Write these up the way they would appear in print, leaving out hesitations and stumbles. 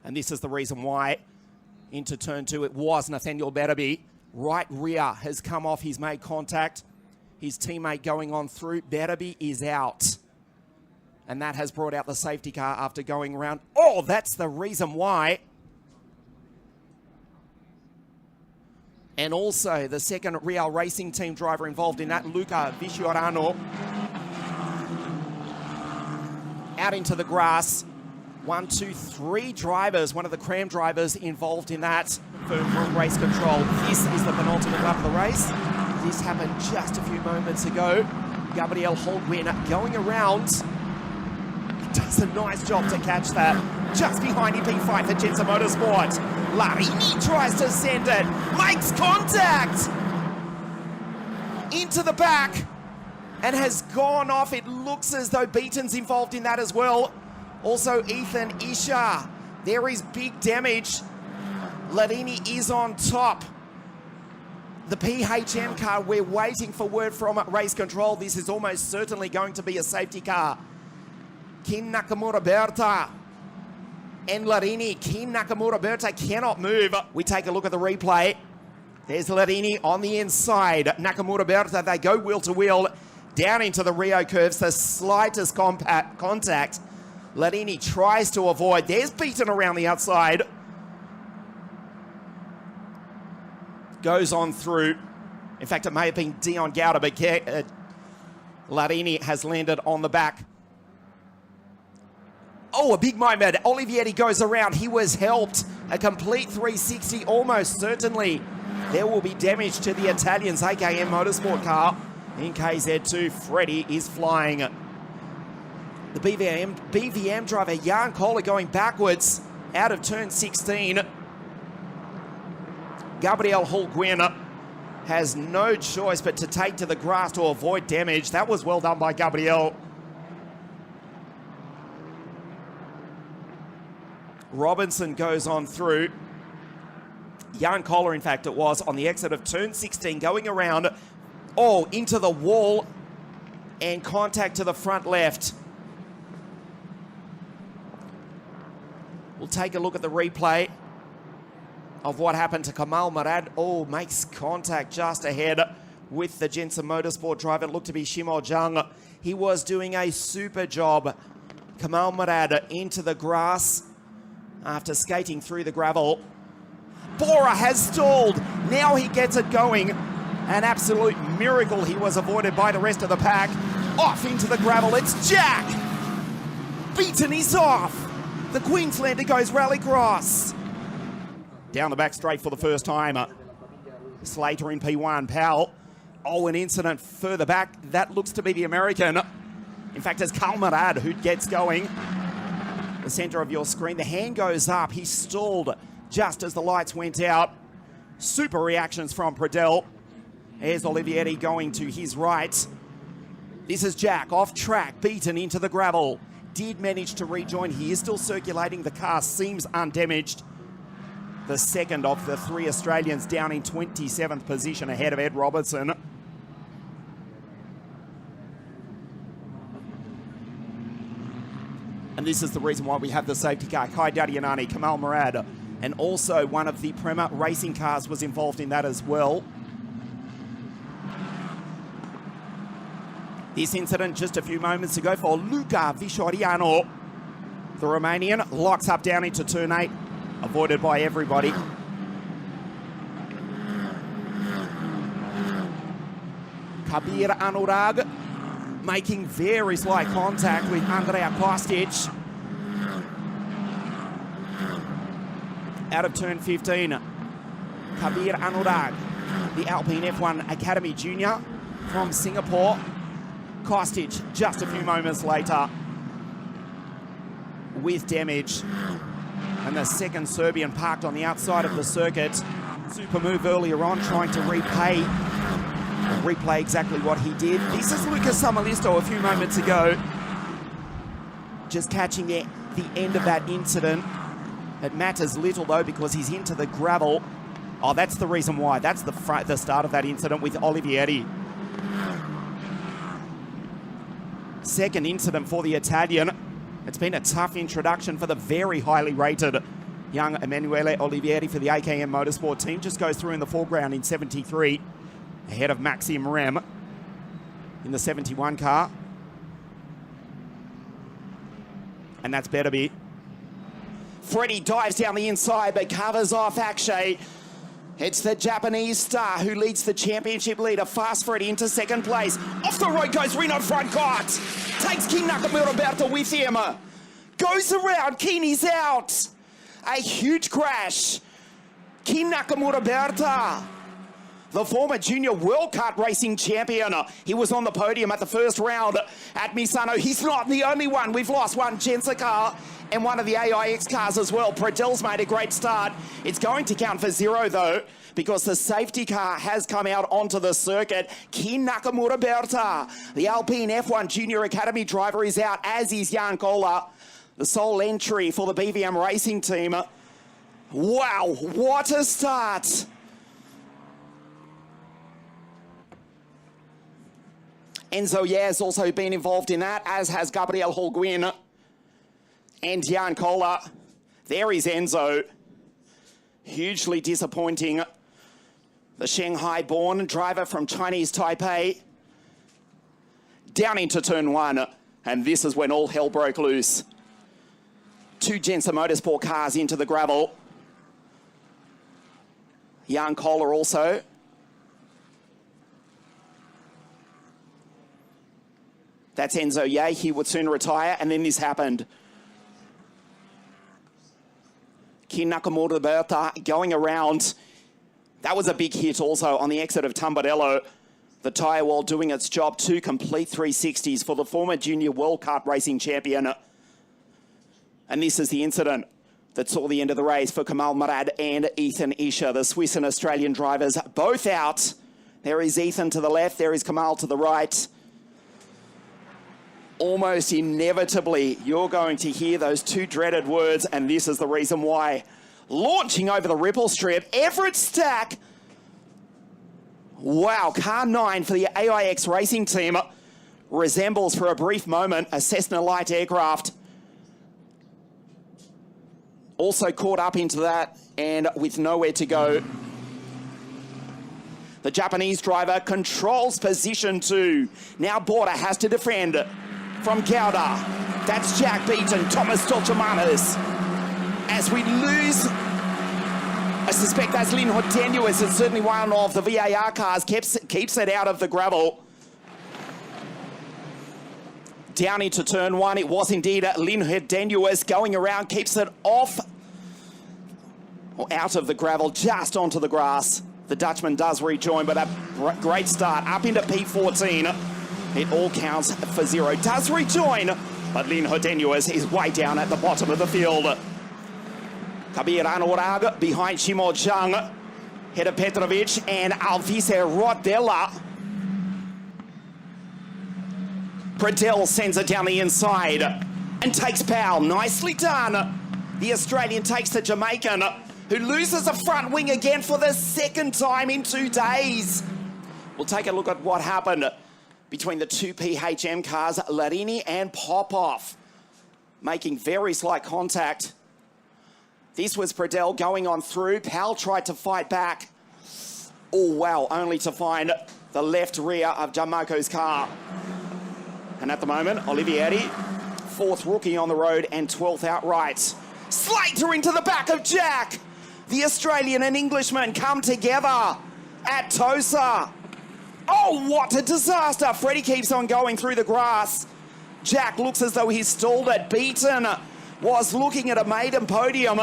And this is the reason why. Into turn 2, it was Nathaniel Bertabi. Right rear has come off. He's made contact. His teammate going on through. Bertabi is out. And that has brought out the safety car after going around. Oh, that's the reason why. And also the second Real Racing Team driver involved in that, Luca Viciorano. Out into the grass. 1, 2, 3 drivers, one of the cram drivers involved in that for race control. This is the penultimate lap of the race. This happened just a few moments ago. Gabriel Holguin going around. Does a nice job to catch that. Just behind him, P5 for Genza Motorsport. Larini tries to send it. Makes contact! Into the back. And has gone off. It looks as though Beaton's involved in that as well. Also, Ethan Isha. There is big damage. Larini is on top. The PHM car, we're waiting for word from race control. This is almost certainly going to be a safety car. Kim Nakamura-Berta and Larini. Kim Nakamura-Berta cannot move. We take a look at the replay. There's Larini on the inside. Nakamura-Berta, they go wheel to wheel down into the Rio curves. The slightest contact. Larini tries to avoid. There's Beaton around the outside. Goes on through. In fact, it may have been Dion Gauda, but Larini has landed on the back. Oh, a big moment. Olivieri goes around. He was helped. A complete 360, almost certainly. There will be damage to the Italians, AKM Motorsport car. In KZ2, Freddie is flying. The BVM driver, Jan Kohler, going backwards out of turn 16. Gabriel Holguin has no choice but to take to the grass to avoid damage. That was well done by Gabriel. Robinson goes on through. Jan Kohler, in fact, it was on the exit of turn 16, going around, into the wall and contact to the front left. We'll take a look at the replay of what happened to Kamal Murad. Makes contact just ahead with the Genza Motorsport driver. It looked to be Shimo Zhang. He was doing a super job. Kamal Murad into the grass after skating through the gravel. Bora has stalled. Now he gets it going. An absolute miracle. He was avoided by the rest of the pack. Off into the gravel. It's Jack. Beaton is off. The Queenslander goes rallycross. Down the back straight for the first time. Slater in P1. Powell. An incident further back. That looks to be the American. In fact, it's Karl Murad who gets going. The center of your screen. The hand goes up. He stalled just as the lights went out. Super reactions from Pradell. Here's Olivieri going to his right. This is Jack off track, beaten into the gravel. Did manage to rejoin. He is still circulating. The car seems undamaged. The second of the 3 Australians down in 27th position ahead of Ed Robertson. And this is the reason why we have the safety car. Kai Dadianani, Kamal Murad, and also one of the Prema racing cars was involved in that as well. This incident just a few moments ago for Luca Viciorano. The Romanian locks up down into turn 8, avoided by everybody. Kabir Anurag making very slight contact with Andrea Kostic. Out of turn 15, Kabir Anurag, the Alpine F1 Academy Junior from Singapore. Kostic just a few moments later with damage. And the second Serbian parked on the outside of the circuit. Super move earlier on, trying to replay exactly what he did. This is Lucas Samalisto a few moments ago. Just catching the end of that incident. It matters little though because he's into the gravel. Oh, that's the reason why. That's the start of that incident with Olivieri. Second incident for the Italian. It's been a tough introduction for the very highly rated young Emanuele Olivieri for the AKM Motorsport team just goes through in the foreground in 73, ahead of Maxime Rem in the 71 car. And that's Beterbie. Freddie dives down the inside but covers off Akshay. It's the Japanese star who leads the championship leader. Fast Freddie into second place. Off the road goes Reno Francot. Takes King Nakamura-Berta with him. Goes around, Keeney's out. A huge crash. King Nakamura-Berta, the former junior World Kart racing champion. He was on the podium at the first round at Misano. He's not the only one. We've lost one Jensen car and one of the AIX cars as well. Predel's made a great start. It's going to count for 0 though, because the safety car has come out onto the circuit. King Nakamura-Berta, the Alpine F1 Junior Academy driver, is out, as is Jan Koller, the sole entry for the BVM racing team. Wow, what a start. Enzo Yaz also been involved in that, as has Gabriel Holguin and Jan Koller. There is Enzo. Hugely disappointing. The Shanghai-born driver from Chinese Taipei. Down into turn 1, and this is when all hell broke loose. 2 Jensen Motorsport cars into the gravel. Jan Koller also. That's Enzo Ye. He would soon retire, and then this happened. King Nakamura-Berta going around. That was a big hit also on the exit of Tamburello. The tyre wall doing its job. 2 complete 360s for the former junior World Kart racing champion. And this is the incident that saw the end of the race for Kamal Murad and Ethan Isha, the Swiss and Australian drivers, both out. There is Ethan to the left, there is Kamal to the right. Almost inevitably, you're going to hear those 2 dreaded words, and this is the reason why. Launching over the ripple strip, Everett Stack. Wow, car 9 for the AIX racing team resembles for a brief moment a Cessna light aircraft. Also caught up into that and with nowhere to go. The Japanese driver controls position 2. Now Border has to defend from Gouda. That's Jack Beaton, Thomas Dolchemanes. As we lose, I suspect that's Lynn Hortenuous. It's certainly one of the VAR cars, keeps it out of the gravel. Down into turn 1, it was indeed Lynn Hortenuous going around, keeps it off, or out of the gravel, just onto the grass. The Dutchman does rejoin, but a great start up into P14. It all counts for 0. Does rejoin, but Lynn Hortenuous is way down at the bottom of the field. Kabir Anorag behind Shimo Zhang, Heda Petrovic and Alvise Rodella. Predel sends it down the inside and takes Powell. Nicely done. The Australian takes the Jamaican, who loses a front wing again for the 2nd time in 2 days. We'll take a look at what happened between the 2 PHM cars, Larini and Popov, making very slight contact. This was Predel going on through. Powell tried to fight back. Oh, wow, only to find the left rear of Gianmarco's car. And at the moment, Olivieri, 4th rookie on the road and 12th outright. Slater into the back of Jack. The Australian and Englishman come together at Tosa. Oh, what a disaster. Freddie keeps on going through the grass. Jack looks as though he's stalled it. Beaton was looking at a maiden podium.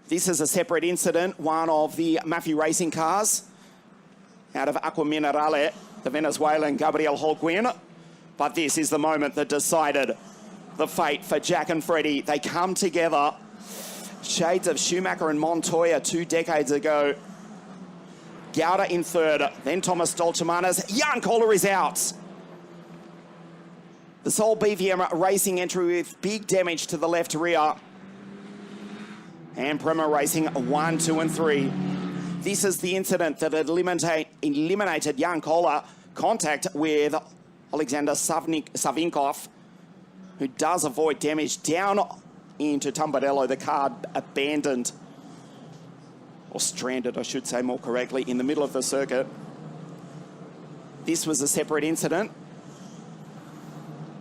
This is a separate incident, one of the Maffei Racing cars out of Aqua Minerale, the Venezuelan Gabriel Holguin. But this is the moment that decided the fate for Jack and Freddie. They come together. Shades of Schumacher and Montoya 2 decades ago. Gouda in 3rd, then Thomas Dolchemanes. Jan Koller is out. The sole BVM racing entry with big damage to the left rear. And Prema Racing 1, 2 and 3. This is the incident that eliminated Jan Koller. Contact with Alexander Savinkov, who does avoid damage down into Tamburello. The car abandoned, or stranded, I should say more correctly, in the middle of the circuit. This was a separate incident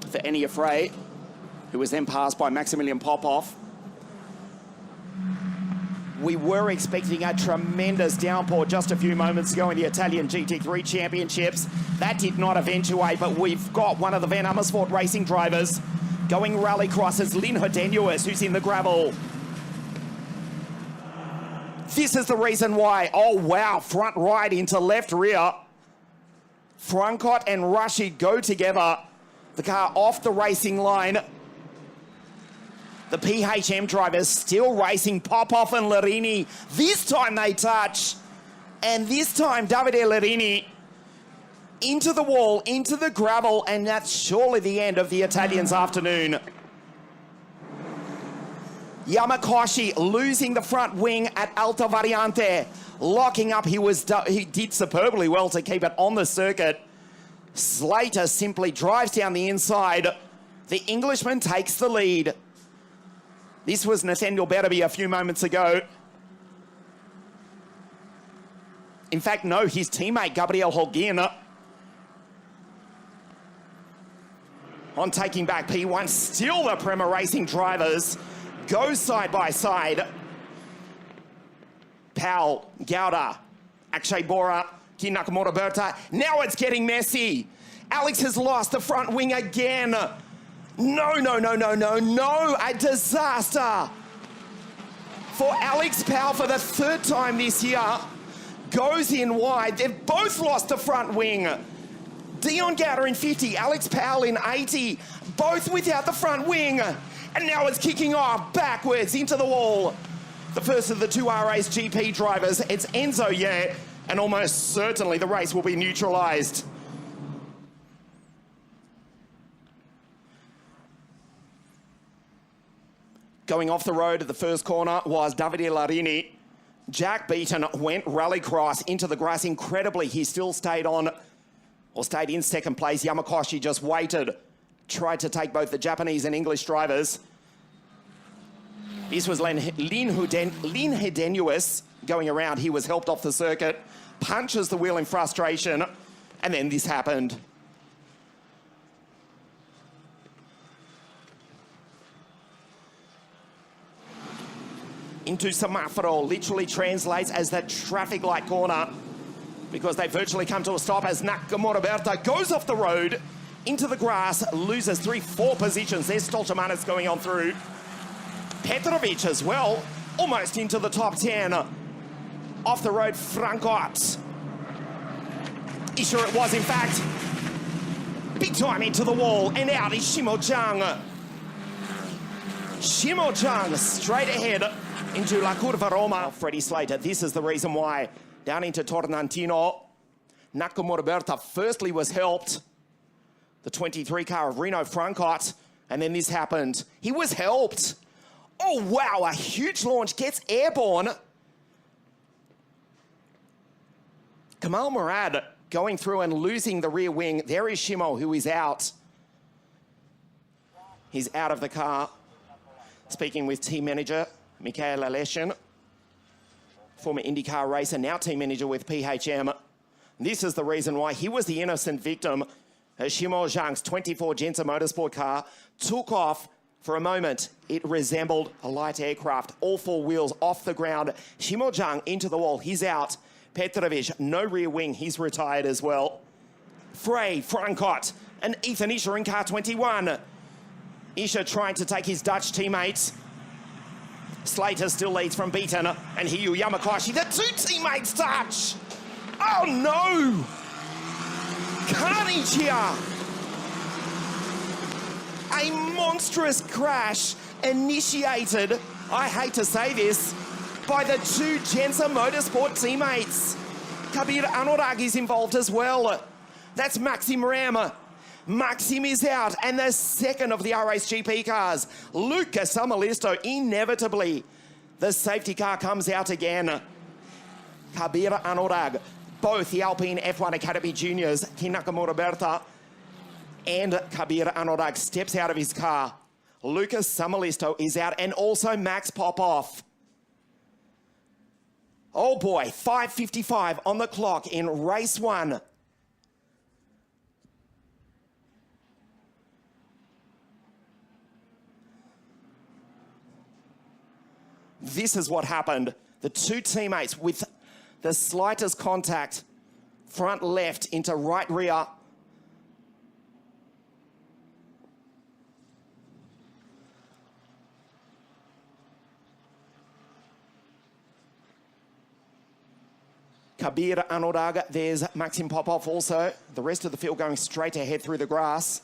for Ennio Frey, who was then passed by Maximilian Popov. We were expecting a tremendous downpour just a few moments ago in the Italian GT3 Championships. That did not eventuate, but we've got one of the Van Amersfoort racing drivers going rallycross as Lynn Hodenuis, who's in the gravel. This is the reason why. Oh, wow, front right into left rear. Francot and Rashid go together. The car off the racing line. The PHM drivers still racing. Popov and Larini. This time they touch. And this time Davide Larini into the wall, into the gravel, and that's surely the end of the Italians' afternoon. Yamakoshi losing the front wing at Alta Variante. Locking up, he did superbly well to keep it on the circuit. Slater simply drives down the inside. The Englishman takes the lead. This was Nathaniel Betterby a few moments ago. In fact, no, his teammate Gabriel Holguin on taking back P1. Still the Prema Racing drivers go side by side. Powell, Gauda, Akshay Bora, Nakamura-Berta. Now it's getting messy. Alex has lost the front wing again. No, a disaster for Alex Powell for the third time this year. Goes in wide. They've both lost the front wing. Dion Gauda in 50, Alex Powell in 80, both without the front wing. And now it's kicking off backwards into the wall. The first of the two RA's GP drivers, it's Enzo, yeah, and almost certainly the race will be neutralised. Going off the road at the first corner was Davide Larini. Jack Beaton went rallycross into the grass. Incredibly, he still stayed on, or stayed in second place. Yamakoshi just waited, tried to take both the Japanese and English drivers. This was Lynn Hodenuis going around. He was helped off the circuit, punches the wheel in frustration, and then this happened. Into Semaforo, literally translates as that traffic light corner, because they virtually come to a stop as Nakamura-Berta goes off the road into the grass, loses 3-4 positions. There's Stolchamanis going on through. Petrovic as well, almost into the top 10. Off the road, Francot. Sure it was, in fact. Big time into the wall, and out is Shimo-Chang. Shimo-Chang straight ahead into La Curva Roma. Freddie Slater, this is the reason why. Down into Tornantino. Nakamura-Berta firstly was helped. The 23 car of Reno Francot, and then this happened. He was helped. Oh, wow, a huge launch, gets airborne. Kamal Murad going through and losing the rear wing. There is Shimo, who is out. He's out of the car. Speaking with team manager Mikhail Aleshin, former IndyCar racer, now team manager with PHM. This is the reason why he was the innocent victim. As Shimo Zhang's 24 Genza Motorsport car took off. For a moment, it resembled a light aircraft. All four wheels off the ground. Shimo Zhang into the wall. He's out. Petrovic, no rear wing. He's retired as well. Frey, Francot, and Ethan Isher in car 21. Isher trying to take his Dutch teammates. Slater still leads from Beaton, and Hiyu Yamakoshi. The two teammates touch. Oh no! Carnage here. A monstrous crash initiated, I hate to say this, by the two Genza Motorsport teammates. Kabir Anurag is involved as well. That's Maxim Ram. Maxim is out, and the second of the RACGP cars, Luca Samalisto, inevitably, the safety car comes out again. Kabir Anurag, both the Alpine F1 Academy juniors, Nakamura-Berta and Kabir Anurag steps out of his car. Lucas Samalisto is out, and also Max Popov. Oh boy, 5:55 on the clock in race 1. This is what happened. The two teammates with the slightest contact, front left into right rear. Kabir Anurag, there's Maxim Popov also. The rest of the field going straight ahead through the grass.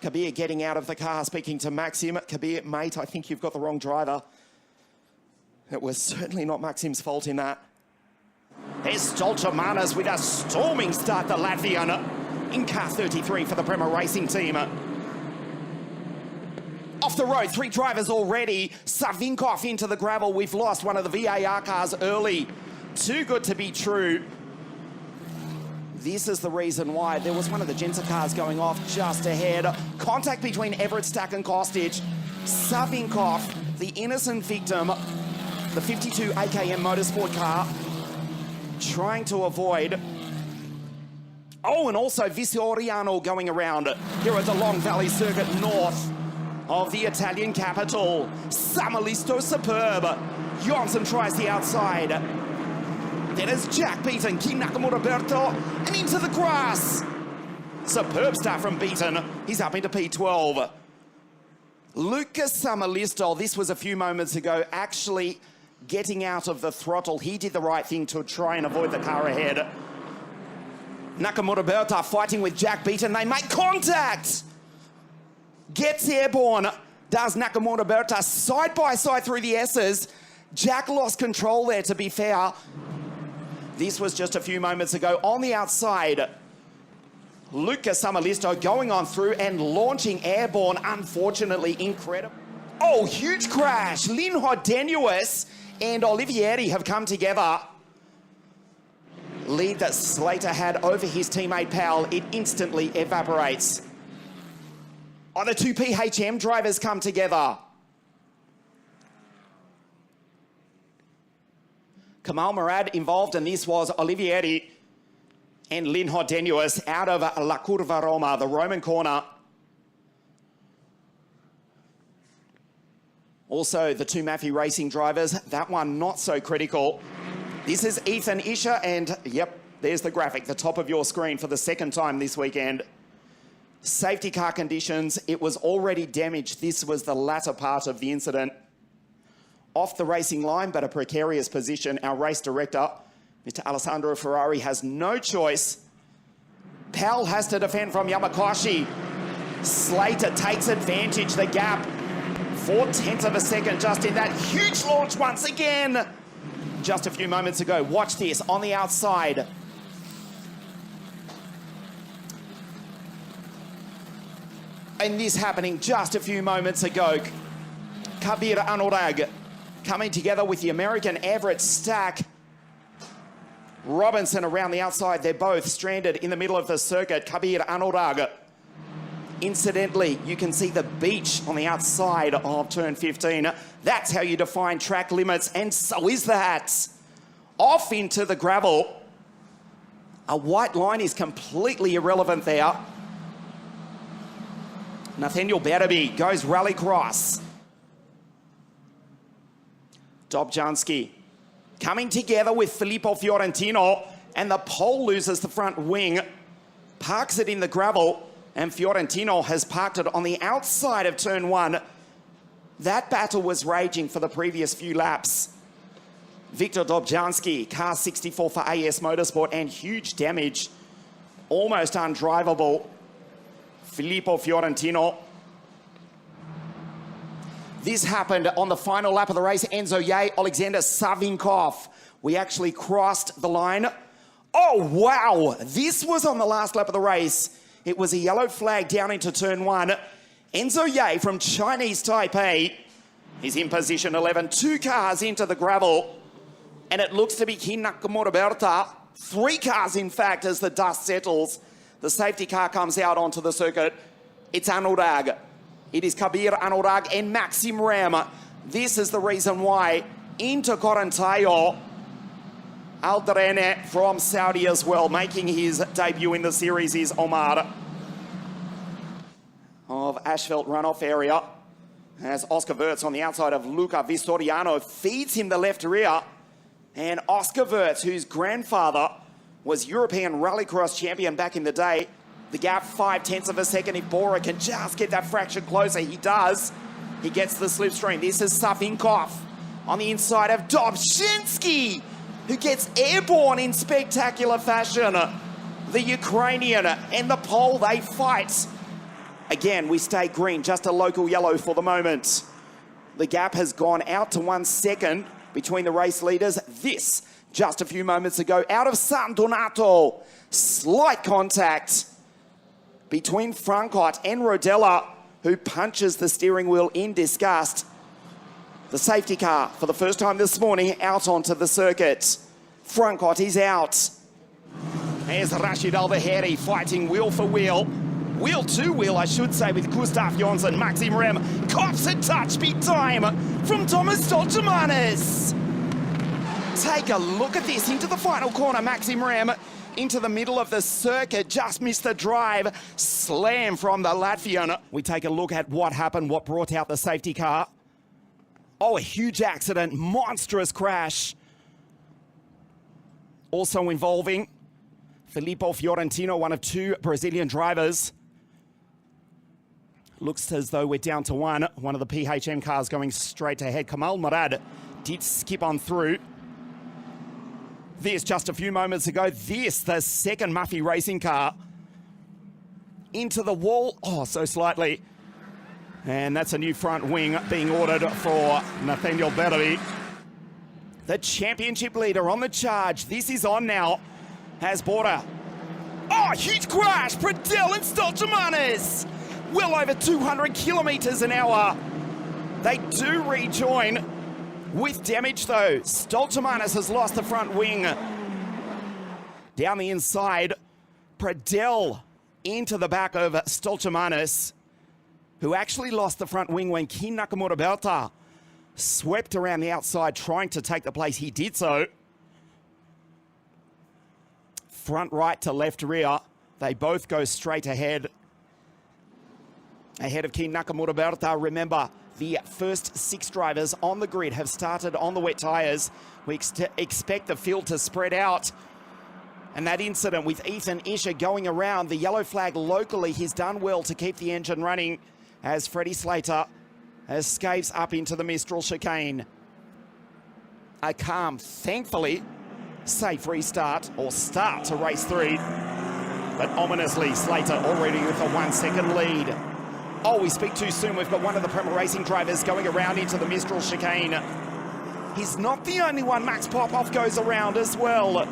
Kabir getting out of the car, speaking to Maxim. Kabir, mate, I think you've got the wrong driver. It was certainly not Maxim's fault in that. There's Stolchamanas with a storming start, the Latvian, in car 33 for the Prema Racing team. Off the road, 3 drivers already. Savinkov into the gravel. We've lost one of the VAR cars early. Too good to be true. This is the reason why. There was one of the Gensa cars going off just ahead. Contact between Everett Stack and Kostic. Savinkov, the innocent victim, the 52 AKM Motorsport car, trying to avoid. Oh, and also Visoriano going around here at the Long Valley Circuit north of the Italian capital. Samalisto superb. Johnson tries the outside. Then is Jack Beaton, Kim Nakamura-Berta, and into the grass. Superb start from Beaton. He's up into P12. Lucas Samalisto, this was a few moments ago, actually getting out of the throttle. He did the right thing to try and avoid the car ahead. Nakamura-Berta fighting with Jack Beaton. They make contact. Gets airborne. Does Nakamura-Berta side by side through the S's. Jack lost control there, to be fair. This was just a few moments ago. On the outside, Lucas Samalisto going on through and launching airborne. Unfortunately, incredible. Oh, huge crash. Lynn Hodenuis and Olivieri have come together. Lead that Slater had over his teammate Powell, it instantly evaporates. Oh, the 2 PHM drivers come together. Kamal Murad involved, and this was Olivieri and Lynn Hodenuis out of La Curva Roma, the Roman corner. Also, the 2 Maffei Racing drivers, that one not so critical. This is Ethan Isher, and yep, there's the graphic, the top of your screen for the second time this weekend. Safety car conditions, it was already damaged. This was the latter part of the incident. Off the racing line, but a precarious position. Our race director, Mr. Alessandro Ferrari, has no choice. Powell has to defend from Yamakoshi. Slater takes advantage, the gap. 0.4 of a second just in that huge launch once again. Just a few moments ago, watch this on the outside. And this happening just a few moments ago. Kabir Anurag coming together with the American Everett Stack. Robinson around the outside. They're both stranded in the middle of the circuit. Kabir Anurag. Incidentally, you can see the beach on the outside of turn 15. That's how you define track limits, and so is that. Off into the gravel. A white line is completely irrelevant there. Nathaniel Bertaby goes rallycross. Dobzhansky coming together with Filippo Fiorentino, and the pole loses the front wing, parks it in the gravel, and Fiorentino has parked it on the outside of turn 1. That battle was raging for the previous few laps. Viktor Dobzhansky, car 64 for AS Motorsport, and huge damage, almost undrivable. Filippo Fiorentino. This happened on the final lap of the race. Enzo Ye, Alexander Savinkov. We actually crossed the line. Oh, wow. This was on the last lap of the race. It was a yellow flag down into turn 1. Enzo Ye from Chinese Taipei is in position 11. 2 cars into the gravel. And it looks to be Kin Nakamura-Berta. 3 cars, in fact, as the dust settles. The safety car comes out onto the circuit. It's Anurag. It is Kabir Anurag and Maxim Ram. This is the reason why. Into Corantayo. Aldrene from Saudi as well, making his debut in the series is Omar of asphalt runoff area. As Oscar Wirtz on the outside of Luca Vistoriano feeds him the left rear. And Oscar Wirtz, whose grandfather was European Rallycross champion back in the day. The gap 0.5 of a second. If Bora can just get that fraction closer, he does. He gets the slipstream. This is Safinkov on the inside of Dobzhinsky, who gets airborne in spectacular fashion. The Ukrainian and the Pole, they fight. Again, we stay green, just a local yellow for the moment. The gap has gone out to 1 second between the race leaders. This, just a few moments ago, out of San Donato. Slight contact between Francot and Rodella, who punches the steering wheel in disgust. The safety car, for the first time this morning, out onto the circuit. Francot is out. There's Rashid Al-Baheri fighting wheel for wheel. Wheel to wheel, I should say, with Gustav Jonsson. Maxim Rem cops a touch beat time from Thomas Stoltemanis. Take a look at this into the final corner. Maxim Rem into the middle of the circuit, just missed the drive. Slam from the Latvian. We take a look at what happened, what brought out the safety car. Oh, a huge accident, monstrous crash. Also involving Filippo Fiorentino, one of 2 Brazilian drivers. Looks as though we're down to one. One of the PHM cars going straight ahead. Kamal Murad did skip on through. This just a few moments ago. This, the second Muffy racing car. Into the wall, oh, so slightly. And that's a new front wing being ordered for Nathaniel Berry. The championship leader on the charge. This is on now. Has Border. Oh, huge crash. Pradel and Stoltemanis. Well over 200 kilometers an hour. They do rejoin with damage though. Stoltemanis has lost the front wing. Down the inside, Pradel into the back of Stoltemanis, who actually lost the front wing when Kin Nakamura-Berta swept around the outside trying to take the place. He did so. Front right to left rear. They both go straight ahead. Ahead of Kin Nakamura-Berta. Remember, the first 6 drivers on the grid have started on the wet tyres. We expect the field to spread out. And that incident with Ethan Isher going around the yellow flag locally, he's done well to keep the engine running as Freddie Slater escapes up into the Mistral chicane. A calm, thankfully, safe restart or start to race 3. But ominously, Slater already with a 1 second lead. Oh, we speak too soon. We've got one of the Prema Racing drivers going around into the Mistral chicane. He's not the only one. Max Popov goes around as well.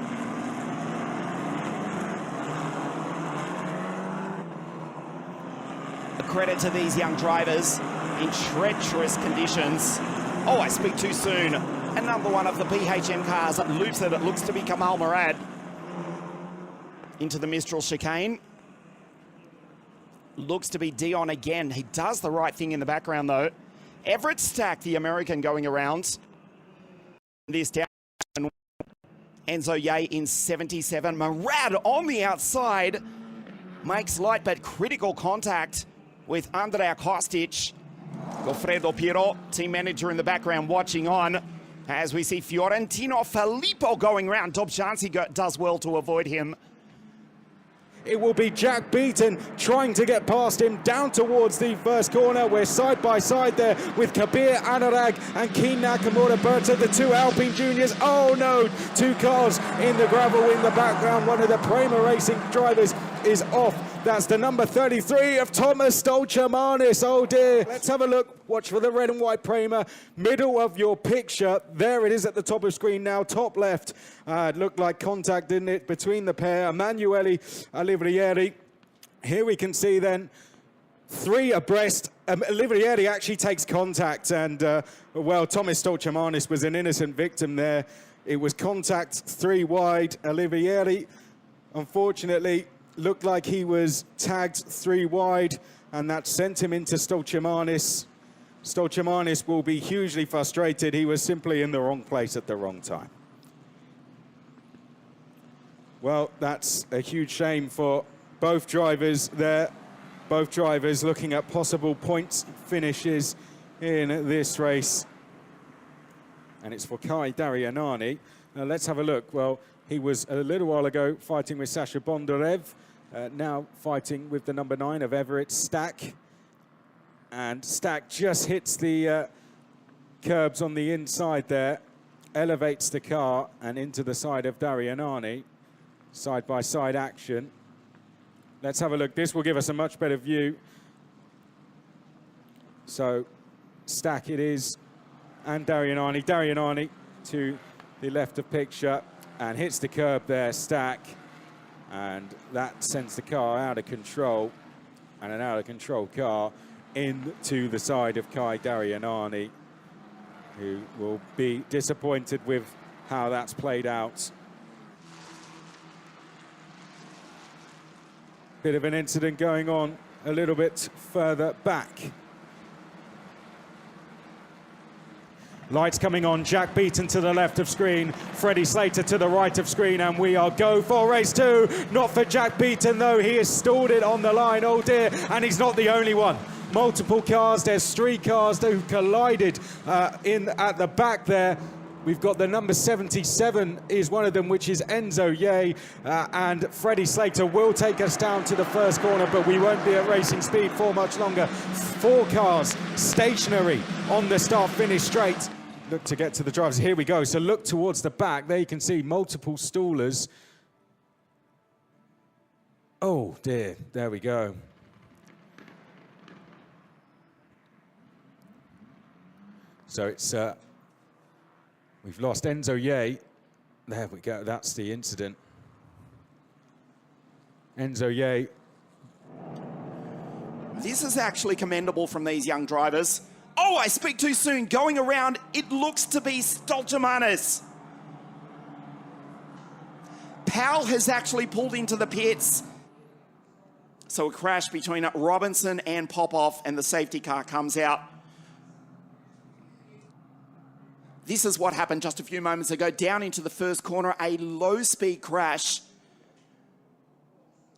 A credit to these young drivers in treacherous conditions. Oh, I speak too soon. Another one of the PHM cars loops it. It looks to be Kamal Murad into the Mistral chicane. Looks to be Dion again. He does the right thing in the background though. Everett Stack, the American, going around. This down. Enzo Ye in 77. Murad on the outside. Makes light but critical contact with Andrea Kostic. Goffredo Piero, team manager in the background, watching on. As we see Fiorentino Filippo going around. Dobzhansky does well to avoid him. It will be Jack Beaton trying to get past him down towards the first corner. We're side by side there with Kabir Anurag and Kin Nakamura-Berta, the 2 Alpine juniors. Oh no, 2 cars in the gravel in the background. One of the Prema Racing drivers is off. That's the number 33 of Thomas Stoltemanis. Oh dear. Let's have a look. Watch for the red and white Prema. Middle of your picture. There it is at the top of screen now. Top left. It looked like contact, didn't it, between the pair. Emanuele Oliverieri. Here we can see then 3 abreast. Oliverieri actually takes contact. And, well, Thomas Stoltemanis was an innocent victim there. It was contact 3 wide. Oliverieri, unfortunately, looked like he was tagged 3 wide. and that sent him into Stolcimanis. Stolcimanis will be hugely frustrated. He was simply in the wrong place at the wrong time. Well, that's a huge shame for both drivers there. Both drivers looking at possible points finishes in this race. And it's for Kai Darianani. Now let's have a look. Well, he was a little while ago fighting with Sasha Bondarev, now fighting with the number 9 of Everett, Stack. And Stack just hits the curbs on the inside there, elevates the car and into the side of Darianani. Side-by-side action. Let's have a look. This will give us a much better view. So, Stack it is, and Darianani. Darianani to the left of picture, and hits the curb there, Stack. And that sends the car out of control, and an out-of-control car into the side of Kai Darianani, who will be disappointed with how that's played out. Bit of an incident going on a little bit further back. Lights coming on, Jack Beaton to the left of screen, Freddie Slater to the right of screen, and we are go for race 2. Not for Jack Beaton though, he has stalled it on the line, oh dear, and he's not the only one. Multiple cars, there's 3 cars who collided at the back there. We've got the number 77 is one of them, which is Enzo Ye, and Freddie Slater will take us down to the first corner, but we won't be at racing speed for much longer. 4 cars stationary on the start-finish straight. Look to get to the drivers. Here we go. So look towards the back. There you can see multiple stallers. Oh dear, there we go. So it's we've lost Enzo Ye. There we go, that's the incident. Enzo Ye. This is actually commendable from these young drivers. Oh, I speak too soon. Going around, it looks to be Stolcimanis. Powell has actually pulled into the pits. So a crash between Robinson and Popov, and the safety car comes out. This is what happened just a few moments ago. Down into the first corner, a low-speed crash.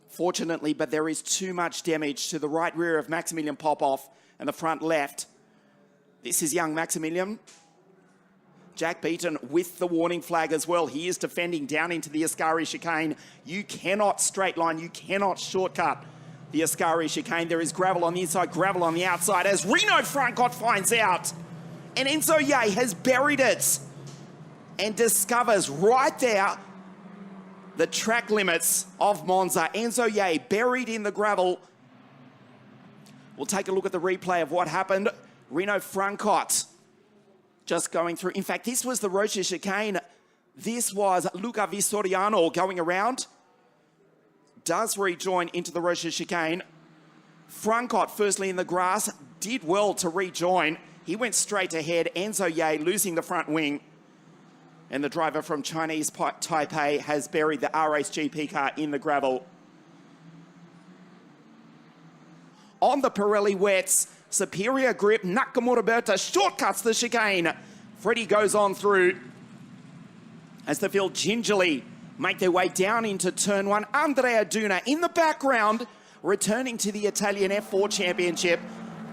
Fortunately, but there is too much damage to the right rear of Maximilian Popov and the front left. This is young Maximilian. Jack Beaton with the warning flag as well. He is defending down into the Ascari chicane. You cannot straight line, you cannot shortcut the Ascari chicane. There is gravel on the inside, gravel on the outside, as Reno Francot finds out. And Enzo Ye has buried it and discovers right there the track limits of Monza. Enzo Ye buried in the gravel. We'll take a look at the replay of what happened. Reno Francot just going through. In fact, this was the Rocha chicane. This was Luca Vistoriano going around. Does rejoin into the Rocha chicane. Francot firstly in the grass, did well to rejoin. He went straight ahead. Enzo Ye losing the front wing. And the driver from Chinese Taipei has buried the R-Race GP car in the gravel. On the Pirelli wets, superior grip, Nakamura-Berta shortcuts the chicane. Freddie goes on through as the field gingerly make their way down into turn 1. Andrea Duna in the background, returning to the Italian F4 Championship.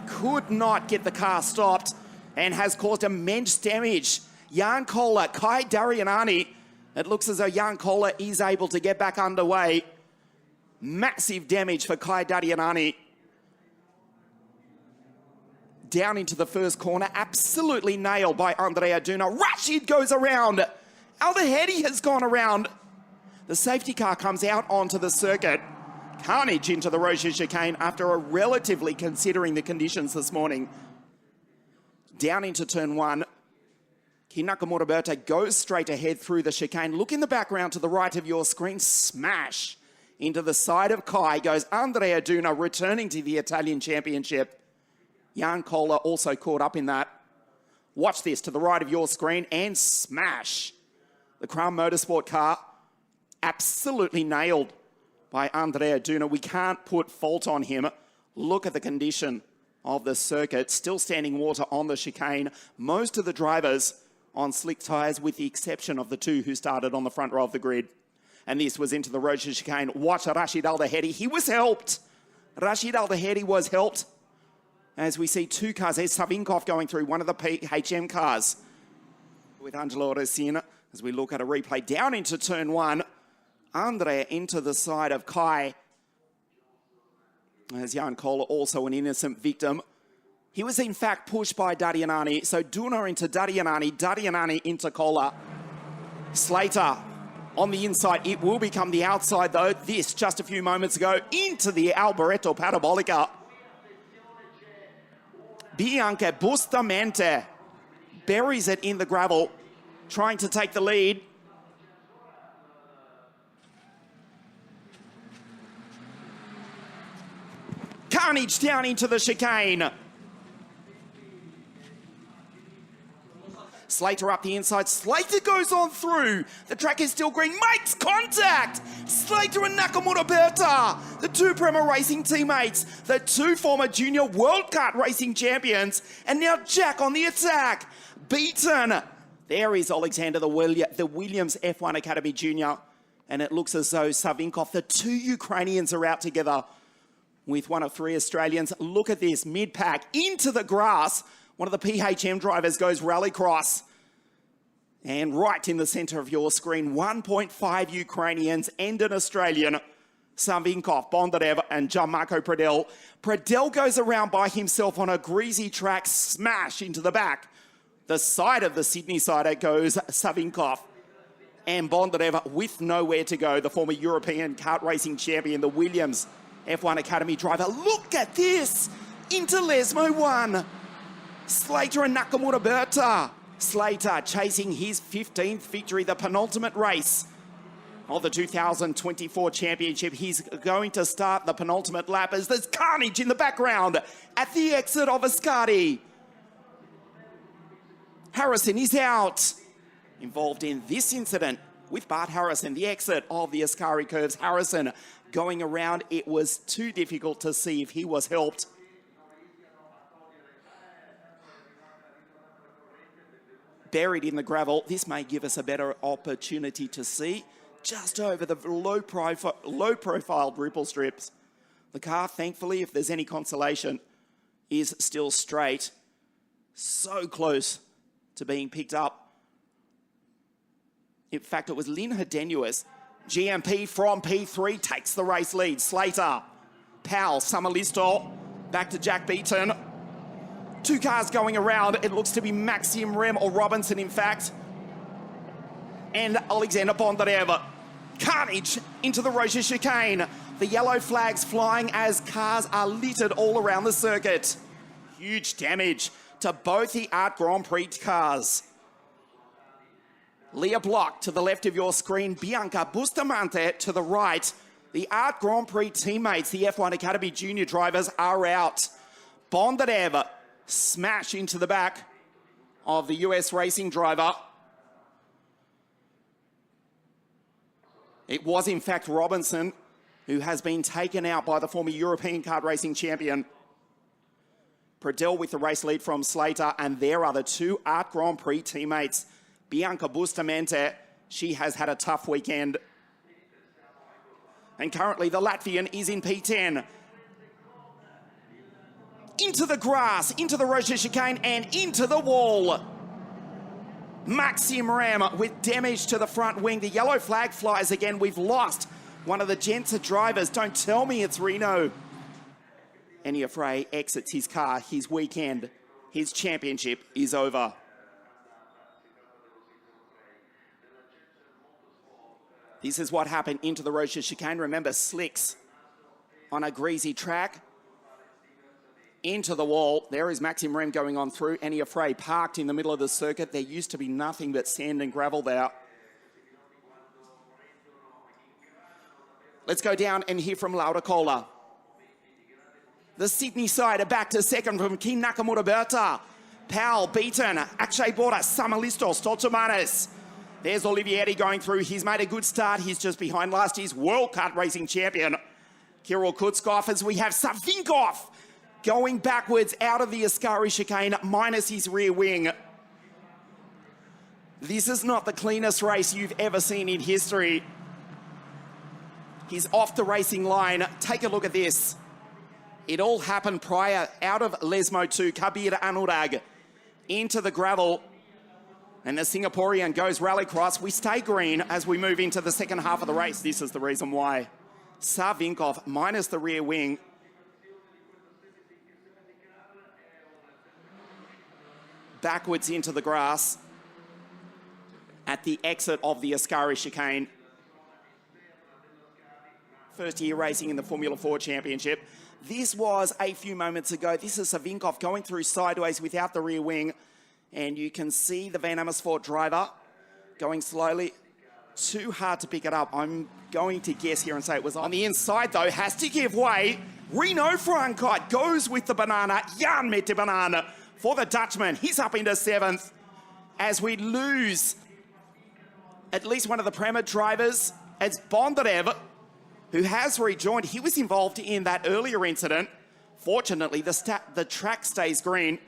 Could not get the car stopped and has caused immense damage. Jan Kohler, Kai Darianani. It looks as though Jan Kohler is able to get back underway. Massive damage for Kai Darianani. Down into the first corner, absolutely nailed by Andrea Duna. Rashid goes around. Aldehedi has gone around. The safety car comes out onto the circuit. Carnage into the Rocha chicane after a relatively considering the conditions this morning. Down into turn 1. Nakamura-Berta goes straight ahead through the chicane. Look in the background to the right of your screen. Smash into the side of Kai goes Andrea Duna, returning to the Italian Championship. Jan Kohler also caught up in that. Watch this to the right of your screen and smash. The Crown Motorsport car absolutely nailed by Andrea Duna. We can't put fault on him Look at the condition of the circuit. Still standing water on the chicane. Most of the drivers on slick tyres, with the exception of the two who started on the front row of the grid. And this was into the Roja chicane. Watch Rashid Al-Dahedi. He was helped. Rashid Al-Dahedi was helped. As we see two cars. There's Savinkov going through one of the PHM cars with Angelo Resina. As we look at a replay down into turn one. Andre into the side of Kai. As Jan Kohler, also an innocent victim. He was in fact pushed by Dadianani. So Duna into Dadianani, Dadianani into Kohler. Slater on the inside. It will become the outside though. This just a few moments ago into the Alboreto Parabolica. Bianca Bustamante buries it in the gravel, trying to take the lead. Carnage down into the chicane. Slater up the inside. Slater goes on through. The track is still green. Makes contact. Slater and Nakamura-Berta, the two Prema Racing teammates, the two former junior World Kart Racing champions, and now Jack on the attack. Beaten. There is Alexander, the Williams F1 Academy Junior. And it looks as though Savinkov, the two Ukrainians, are out together with one of three Australians. Look at this, mid-pack into the grass. One of the PHM drivers goes rallycross. And right in the center of your screen, 1.5 Ukrainians and an Australian. Savinkov, Bondarev and Gianmarco Pradel. Pradel goes around by himself on a greasy track, smash into the back. The side of the Sydney sider goes Savinkov. And Bondarev with nowhere to go, the former European kart racing champion, the Williams F1 Academy driver. Look at this! Into Lesmo 1. Slater and Nakamura-Berta. Slater chasing his 15th victory, the penultimate race of the 2024 championship. He's going to start the penultimate lap as there's carnage in the background at the exit of Ascari. Harrison is out. Involved in this incident with Bart Harrison, the exit of the Ascari curves. Harrison going around. It was too difficult to see if he was helped. Buried in the gravel. This may give us a better opportunity to see just over the low-profile ripple strips. The car, thankfully, if there's any consolation, is still straight. So close to being picked up. In fact, it was Lynn Hedenuis. GMP from P3 takes the race lead. Slater, Powell, Samalisto, back to Jack Beaton. Two cars going around. It looks to be Maxim Rem or Robinson, in fact. And Alexander Bondarev. Carnage into the Roja chicane. The yellow flags flying as cars are littered all around the circuit. Huge damage to both the Art Grand Prix cars. Leah Block to the left of your screen. Bianca Bustamante to the right. The Art Grand Prix teammates, the F1 Academy Junior drivers, are out. Bondarev smash into the back of the US racing driver. It was in fact Robinson who has been taken out by the former European kart racing champion. Pradel with the race lead from Slater, and there are the two Art Grand Prix teammates. Bianca Bustamante, she has had a tough weekend. And currently the Latvian is in P10. Into the grass, into the Roja chicane, and into the wall. Maxim Ram with damage to the front wing. The yellow flag flies again. We've lost one of the Gensa drivers. Don't tell me it's Reno. Enya Frey exits his car. His weekend, his championship is over. This is what happened into the Roja chicane. Remember, slicks on a greasy track. Into the wall. There is Maxim Rem going on through. Enya Frey parked in the middle of the circuit. There used to be nothing but sand and gravel there. Let's go down and hear from Laura Kohler. The Sydney side are back to second from King Nakamura-Berta. Powell, Beaton, Akshay Bora, Samalisto, Stoltemanes. There's Olivieri going through. He's made a good start. He's just behind last year's World Kart Racing champion, Kirill Kutskov, as we have Savinkov going backwards out of the Ascari chicane minus his rear wing. This is not the cleanest race you've ever seen in history. He's off the racing line. Take a look at this. It all happened prior out of Lesmo 2, Kabir Anurag into the gravel. And the Singaporean goes rallycross. We stay green as we move into the second half of the race. This is the reason why. Savinkov minus the rear wing. Backwards into the grass at the exit of the Ascari chicane. First year racing in the Formula 4 Championship. This was a few moments ago. This is Savinkov going through sideways without the rear wing. And you can see the Van Amersfoort driver going slowly. Too hard to pick it up. I'm going to guess here and say it was on the inside, though. Has to give way. Reno Frankot goes with the banana. Jan met the banana for the Dutchman. He's up into 7th as we lose at least one of the Prema drivers as Bondarev, who has rejoined. He was involved in that earlier incident. Fortunately, the track stays green.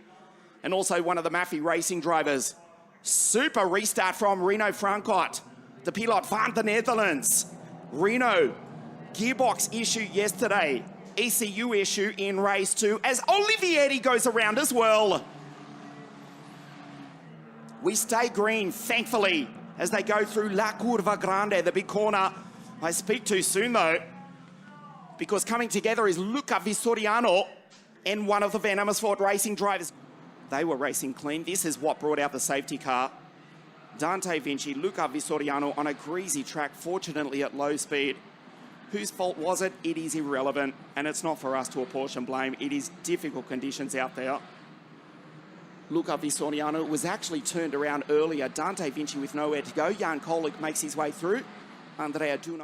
And also one of the Maffei Racing drivers. Super restart from Reno Frankot, the pilot van the Netherlands. Reno, gearbox issue yesterday. ECU issue in race 2 as Olivieri goes around as well. We stay green, thankfully, as they go through La Curva Grande, the big corner. I speak too soon, though, because coming together is Luca Vistoriano and one of the Van Amersfoort Racing drivers. They were racing clean. This is what brought out the safety car. Dante Vinci, Luca Vistoriano on a greasy track, fortunately at low speed. Whose fault was it? It is irrelevant, and it's not for us to apportion blame. It is difficult conditions out there. Luca Vistoriano was actually turned around earlier. Dante Vinci with nowhere to go. Jan Kolik makes his way through. Andrea Duna.